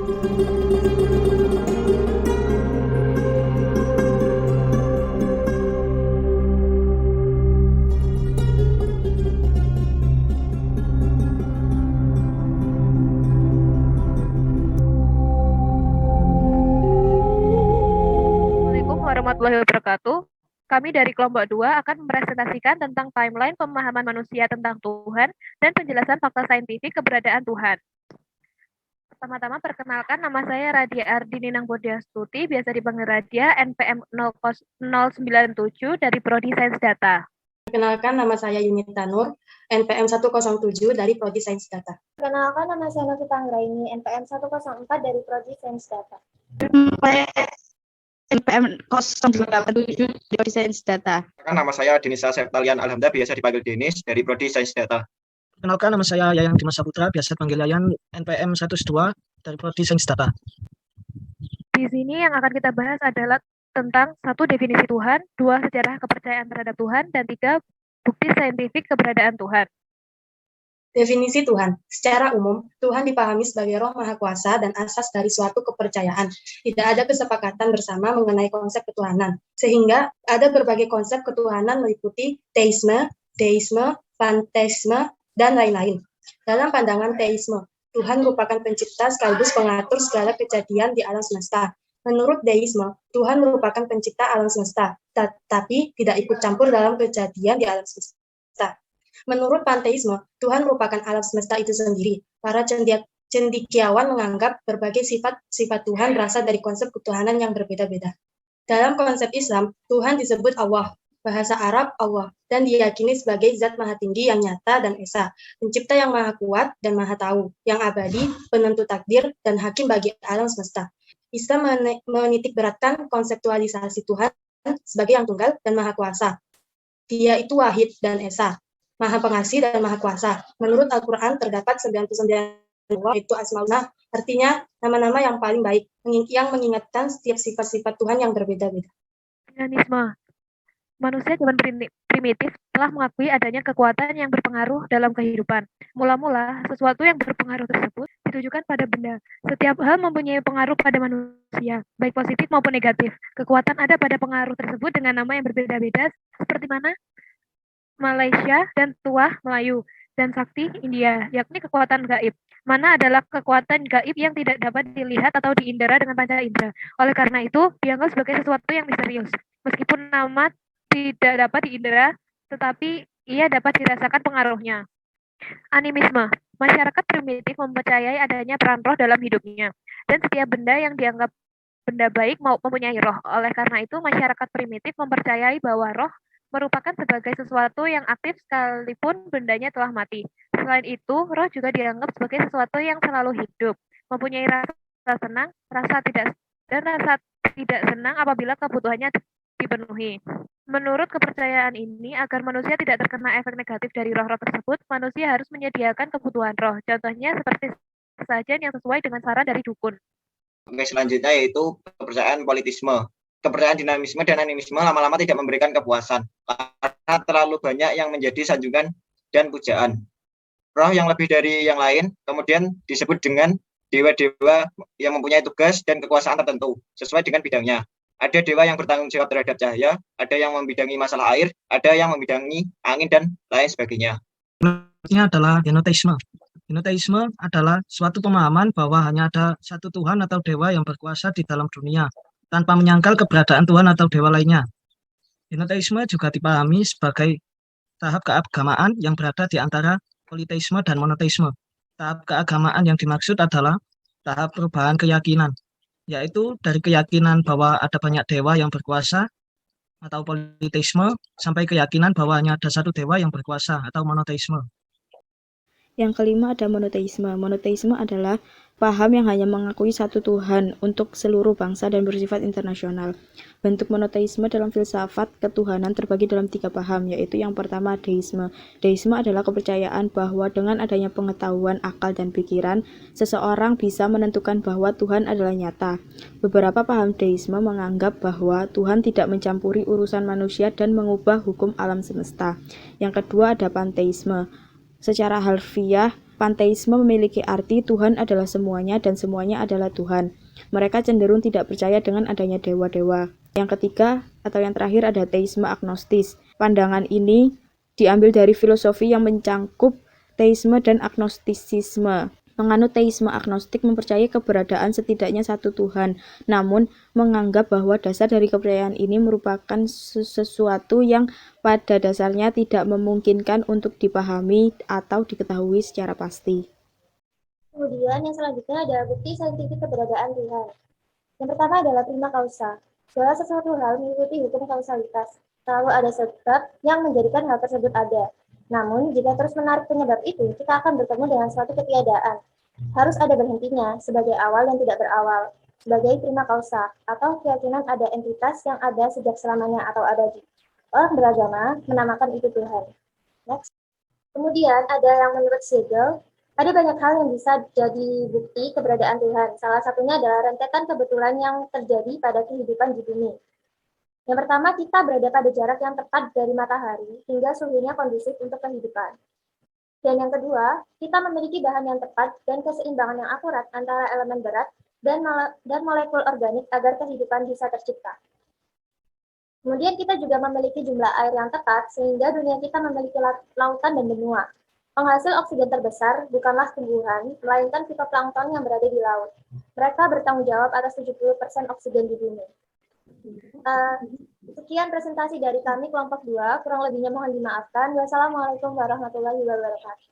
Assalamualaikum warahmatullahi wabarakatuh. Kami dari kelompok 2 akan mempresentasikan tentang timeline pemahaman manusia tentang Tuhan dan penjelasan fakta saintifik keberadaan Tuhan. Pertama-tama perkenalkan, nama saya Radia Ardini Nangbodia-Stuti, biasa dipanggil Radia, NPM 097 dari Prodi Sains Data. Perkenalkan, nama saya Yunita Nur, NPM 107 dari Prodi Sains Data. Perkenalkan, nama saya Novita Anggraini, NPM 104 dari Prodi Sains Data. NPM 087 dari Prodi Sains Data. Nama saya Denisa Septalian Alhamdulillah, biasa dipanggil Denis, dari Prodi Sains Data. Perkenalkan, nama saya Yayang Dimas Saputra, biasa dipanggil Yayan, NPM 102 dari Prodi Sains Data. Di sini yang akan kita bahas adalah tentang 1. Definisi Tuhan, 2. Sejarah kepercayaan terhadap Tuhan, dan 3. Bukti saintifik keberadaan Tuhan. Definisi Tuhan. Secara umum, Tuhan dipahami sebagai Roh Maha Kuasa dan asas dari suatu kepercayaan. Tidak ada kesepakatan bersama mengenai konsep ketuhanan, sehingga ada berbagai konsep ketuhanan meliputi teisme, deisme, panteisme, dan lain-lain. Dalam pandangan teisme, Tuhan merupakan pencipta sekaligus pengatur segala kejadian di alam semesta. Menurut deisme, Tuhan merupakan pencipta alam semesta, tapi tidak ikut campur dalam kejadian di alam semesta. Menurut panteisme, Tuhan merupakan alam semesta itu sendiri. Para cendekiawan menganggap berbagai sifat Tuhan berasal dari konsep ketuhanan yang berbeda-beda. Dalam konsep Islam, Tuhan disebut Allah, bahasa Arab Allah, dan diyakini sebagai zat maha tinggi yang nyata dan esa, pencipta yang maha kuat dan maha tahu, yang abadi, penentu takdir, dan hakim bagi alam semesta. Islam menitik beratkan konseptualisasi Tuhan sebagai yang tunggal dan maha kuasa. Dia itu wahid dan esa, maha pengasih dan maha kuasa. Menurut Al-Quran terdapat 99 nama, yaitu Asmaullah, artinya nama-nama yang paling baik, yang mengingatkan setiap sifat-sifat Tuhan yang berbeda-beda. Dinamisme. Manusia zaman primitif telah mengakui adanya kekuatan yang berpengaruh dalam kehidupan. Mula-mula, sesuatu yang berpengaruh tersebut ditujukan pada benda. Setiap hal mempunyai pengaruh pada manusia, baik positif maupun negatif. Kekuatan ada pada pengaruh tersebut dengan nama yang berbeda-beda, seperti mana? Malaysia dan Tuah Melayu, dan Sakti India, yakni kekuatan gaib. Mana adalah kekuatan gaib yang tidak dapat dilihat atau diindera dengan panca indera. Oleh karena itu, dianggap sebagai sesuatu yang misterius. Meskipun nama tidak dapat diindera, tetapi ia dapat dirasakan pengaruhnya. Animisme. Masyarakat primitif mempercayai adanya peran roh dalam hidupnya, dan setiap benda yang dianggap benda baik mempunyai roh. Oleh karena itu, masyarakat primitif mempercayai bahwa roh merupakan sebagai sesuatu yang aktif sekalipun bendanya telah mati. Selain itu, roh juga dianggap sebagai sesuatu yang selalu hidup, mempunyai rasa senang, rasa tidak senang apabila kebutuhannya dipenuhi. Menurut kepercayaan ini, agar manusia tidak terkena efek negatif dari roh-roh tersebut, manusia harus menyediakan kebutuhan roh. Contohnya seperti sesajen yang sesuai dengan saran dari dukun. Oke, selanjutnya yaitu kepercayaan politisme. Kepercayaan dinamisme dan animisme lama-lama tidak memberikan kepuasan karena terlalu banyak yang menjadi sanjungan dan pujaan. Roh yang lebih dari yang lain kemudian disebut dengan dewa-dewa yang mempunyai tugas dan kekuasaan tertentu sesuai dengan bidangnya. Ada dewa yang bertanggung jawab terhadap cahaya, ada yang membidangi masalah air, ada yang membidangi angin, dan lain sebagainya. Ini adalah henoteisme. Henoteisme adalah suatu pemahaman bahwa hanya ada satu Tuhan atau dewa yang berkuasa di dalam dunia, tanpa menyangkal keberadaan Tuhan atau dewa lainnya. Henoteisme juga dipahami sebagai tahap keagamaan yang berada di antara politeisme dan monoteisme. Tahap keagamaan yang dimaksud adalah tahap perubahan keyakinan, yaitu dari keyakinan bahwa ada banyak dewa yang berkuasa atau politeisme sampai keyakinan bahwa hanya ada satu dewa yang berkuasa atau monoteisme. Yang kelima ada monoteisme. Monoteisme adalah paham yang hanya mengakui satu Tuhan untuk seluruh bangsa dan bersifat internasional. Bentuk monoteisme dalam filsafat ketuhanan terbagi dalam 3 paham, yaitu yang pertama deisme. Deisme adalah kepercayaan bahwa dengan adanya pengetahuan, akal, dan pikiran, seseorang bisa menentukan bahwa Tuhan adalah nyata. Beberapa paham deisme menganggap bahwa Tuhan tidak mencampuri urusan manusia dan mengubah hukum alam semesta. Yang kedua ada panteisme. Secara harfiah, Panteisme memiliki arti Tuhan adalah semuanya dan semuanya adalah Tuhan. Mereka cenderung tidak percaya dengan adanya dewa-dewa. Yang ketiga atau yang terakhir ada teisme agnostis. Pandangan ini diambil dari filosofi yang mencangkup teisme dan agnostisisme. Penganut teisme agnostik mempercayai keberadaan setidaknya satu Tuhan, namun menganggap bahwa dasar dari kepercayaan ini merupakan sesuatu yang pada dasarnya tidak memungkinkan untuk dipahami atau diketahui secara pasti. Kemudian yang selanjutnya adalah bukti saintifik keberadaan Tuhan. Yang pertama adalah prima causa. Segala sesuatu hal mengikuti hukum kausalitas. Selalu ada sebab yang menjadikan hal tersebut ada. Namun, jika terus menarik penyebab itu, kita akan bertemu dengan suatu ketiadaan. Harus ada berhentinya sebagai awal yang tidak berawal, sebagai prima causa, atau keyakinan ada entitas yang ada sejak selamanya atau abadi. Orang beragama menamakan itu Tuhan. Next. Kemudian ada yang menurut Hegel, ada banyak hal yang bisa jadi bukti keberadaan Tuhan. Salah satunya adalah rentetan kebetulan yang terjadi pada kehidupan di bumi. Yang pertama, kita berada pada jarak yang tepat dari matahari hingga suhunya kondusif untuk kehidupan. Dan yang kedua, kita memiliki bahan yang tepat dan keseimbangan yang akurat antara elemen berat dan molekul organik agar kehidupan bisa tercipta. Kemudian kita juga memiliki jumlah air yang tepat sehingga dunia kita memiliki lautan dan benua. Penghasil oksigen terbesar bukanlah tumbuhan, melainkan fitoplankton yang berada di laut. Mereka bertanggung jawab atas 70% oksigen di bumi. Sekian presentasi dari kami kelompok 2, kurang lebihnya mohon dimaafkan. Wassalamualaikum warahmatullahi wabarakatuh.